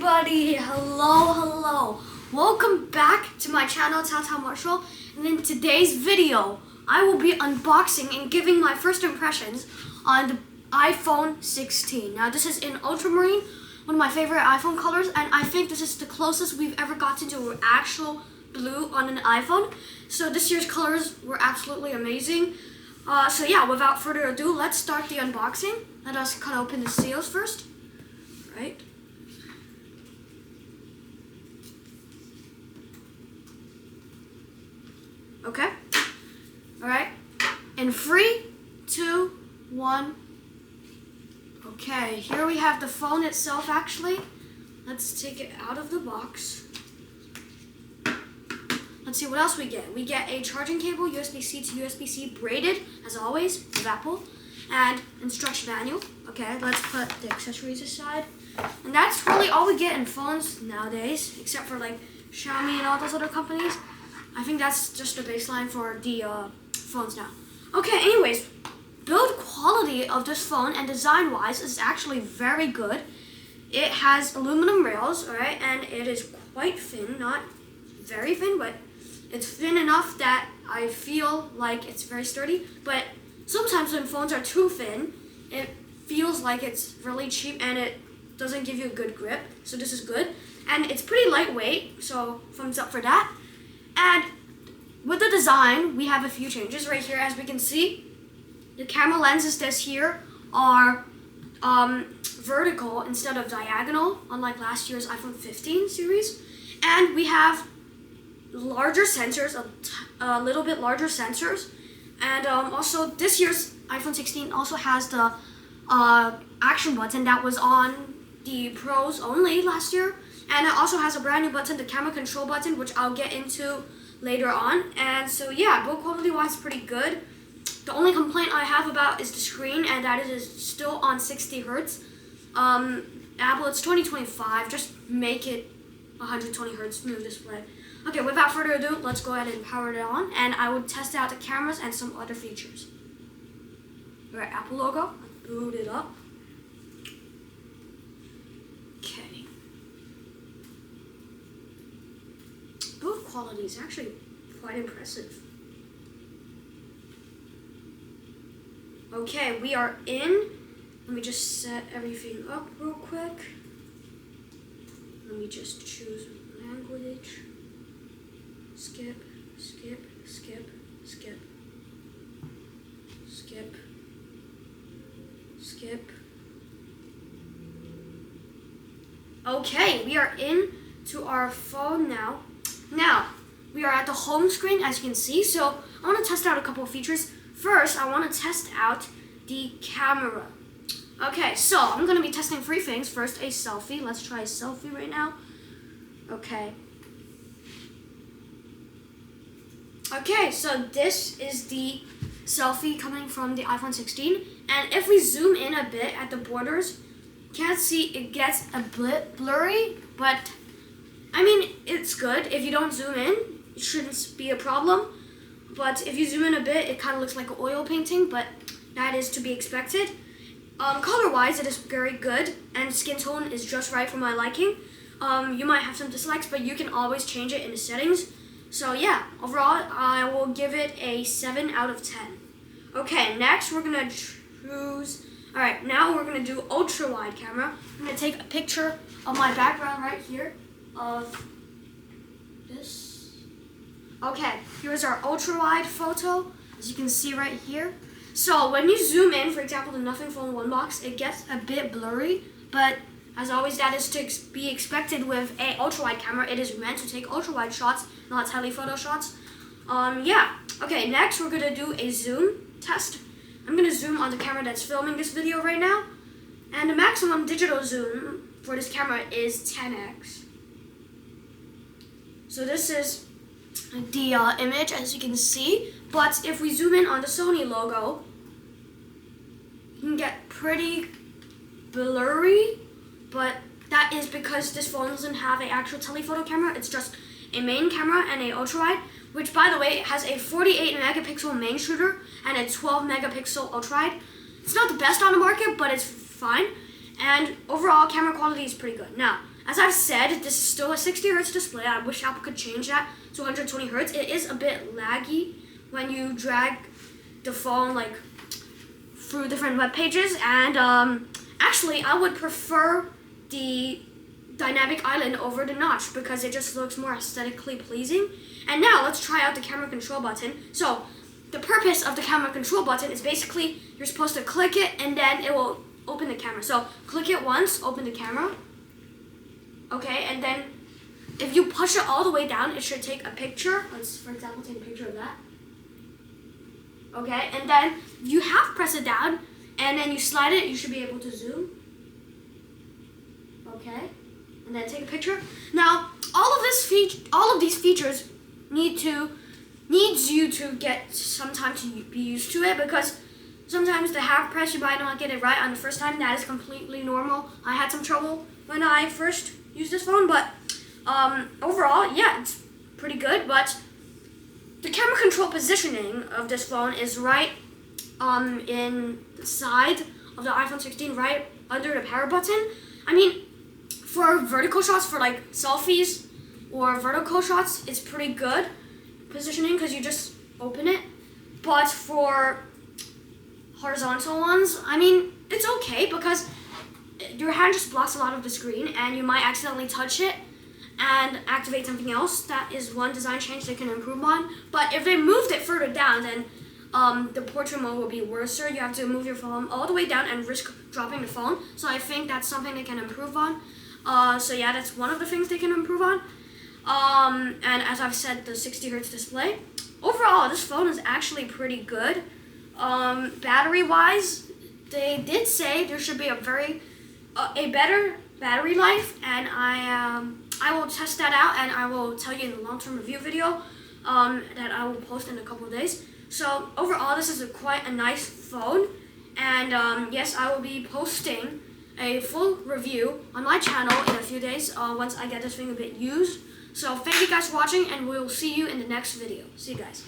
everybody, hello. Welcome back to my channel, Tata Marshall. And in today's video, I will be unboxing and giving my first impressions on the iPhone 16. Now this is in ultramarine, one of my favorite iPhone colors, and I think this is the closest we've ever gotten to actual blue on an iPhone. So this year's colors were absolutely amazing. So yeah, without further ado, let's start the unboxing. Let us cut open the seals first. Right. Okay. Alright. In 3, 2, 1. Okay, here we have the phone itself actually. Let's take it out of the box. Let's see what else we get. We get a charging cable, USB-C to USB-C braided, as always, with Apple, and instruction manual. Okay, let's put the accessories aside. And that's really all we get in phones nowadays, except for like Xiaomi and all those other companies. I think that's just the baseline for the phones now. Okay, anyways, build quality of this phone and design-wise is actually very good. It has aluminum rails, alright, and it is quite thin, not very thin, but it's thin enough that I feel like it's very sturdy. But sometimes when phones are too thin, it feels like it's really cheap and it doesn't give you a good grip. So this is good. And it's pretty lightweight, so thumbs up for that. And with the design, we have a few changes right here. As we can see, the camera lenses this here are vertical instead of diagonal, unlike last year's iPhone 15 series. And we have larger sensors, a little bit larger sensors. And also this year's iPhone 16 also has the action button that was on the Pros only last year. And it also has a brand new button, the camera control button, which I'll get into later on. And so yeah, build quality wise pretty good. The only complaint I have about is the screen, and that it is still on 60 Hertz. Apple, it's 2025, just make it 120 Hertz smooth display. Okay, without further ado, let's go ahead and power it on, and I will test out the cameras and some other features. Alright, Apple logo, let's boot it up. Okay. Build quality is actually quite impressive. Okay, we are in. Let me just set everything up real quick. Let me just choose language. Skip. Okay, we are in to our phone now. Now, we are at the home screen, as you can see. So I want to test out a couple of features. First, I want to test out the camera. Okay, so I'm going to be testing 3 things. First, a selfie. Let's try a selfie right now. Okay. Okay, so this is the selfie coming from the iPhone 16. And if we zoom in a bit at the borders, you can't see it gets a bit blurry, but I mean, it's good. If you don't zoom in, it shouldn't be a problem. But if you zoom in a bit, it kind of looks like an oil painting, but that is to be expected. Color-wise, it is very good, and skin tone is just right for my liking. You might have some dislikes, but you can always change it in the settings. So yeah, overall, I will give it a 7 out of 10. Okay, next we're gonna choose. All right, now we're gonna do ultra-wide camera. I'm gonna take a picture of my background right here of this. Okay, here's our ultra-wide photo, as you can see right here. So when you zoom in, for example, the Nothing Phone 1 box, it gets a bit blurry, but as always, that is to be expected with a ultra-wide camera. It is meant to take ultra-wide shots, not telephoto shots. Yeah. Okay, next we're gonna do a zoom test. I'm gonna zoom on the camera that's filming this video right now, and the maximum digital zoom for this camera is 10x. So this is the image, as you can see, but if we zoom in on the Sony logo, you can get pretty blurry, but that is because this phone doesn't have an actual telephoto camera. It's just a main camera and a ultra-wide, which by the way has a 48 megapixel main shooter and a 12 megapixel ultra-wide. It's not the best on the market, but it's fine, and overall camera quality is pretty good. Now, as I've said, this is still a 60 Hz display. I wish Apple could change that to 120 Hz. It is a bit laggy when you drag the phone like through different web pages, and actually I would prefer the dynamic island over the notch because it just looks more aesthetically pleasing. And now let's try out the camera control button. So the purpose of the camera control button is basically you're supposed to click it and then it will open the camera. So click it once, open the camera. Okay, and then if you push it all the way down, it should take a picture. Let's, for example, take a picture of that. Okay, and then you half press it down, and then you slide it, you should be able to zoom. Okay, and then take a picture. Now, all of these features needs you to get some time to be used to it, because sometimes the half press you might not get it right on the first time. That is completely normal. I had some trouble when I first used this phone, but overall, yeah, it's pretty good. But the camera control positioning of this phone is right in the side of the iPhone 16, right under the power button. I mean, for vertical shots, for like selfies or vertical shots, it's pretty good positioning because you just open it. But for horizontal ones, I mean, it's okay because your hand just blocks a lot of the screen and you might accidentally touch it and activate something else. That is one design change they can improve on. But if they moved it further down, then the portrait mode will be worse. You have to move your phone all the way down and risk dropping the phone. So I think that's something they can improve on. So yeah, that's one of the things they can improve on. And as I've said, the 60 Hz display. Overall, this phone is actually pretty good. Battery-wise, they did say there should be a better battery life, and I will test that out, and I will tell you in the long-term review video that I will post in a couple of days. So overall, this is quite a nice phone, and yes, I will be posting a full review on my channel in a few days once I get this thing a bit used. So thank you guys for watching, and we'll see you in the next video. See you guys.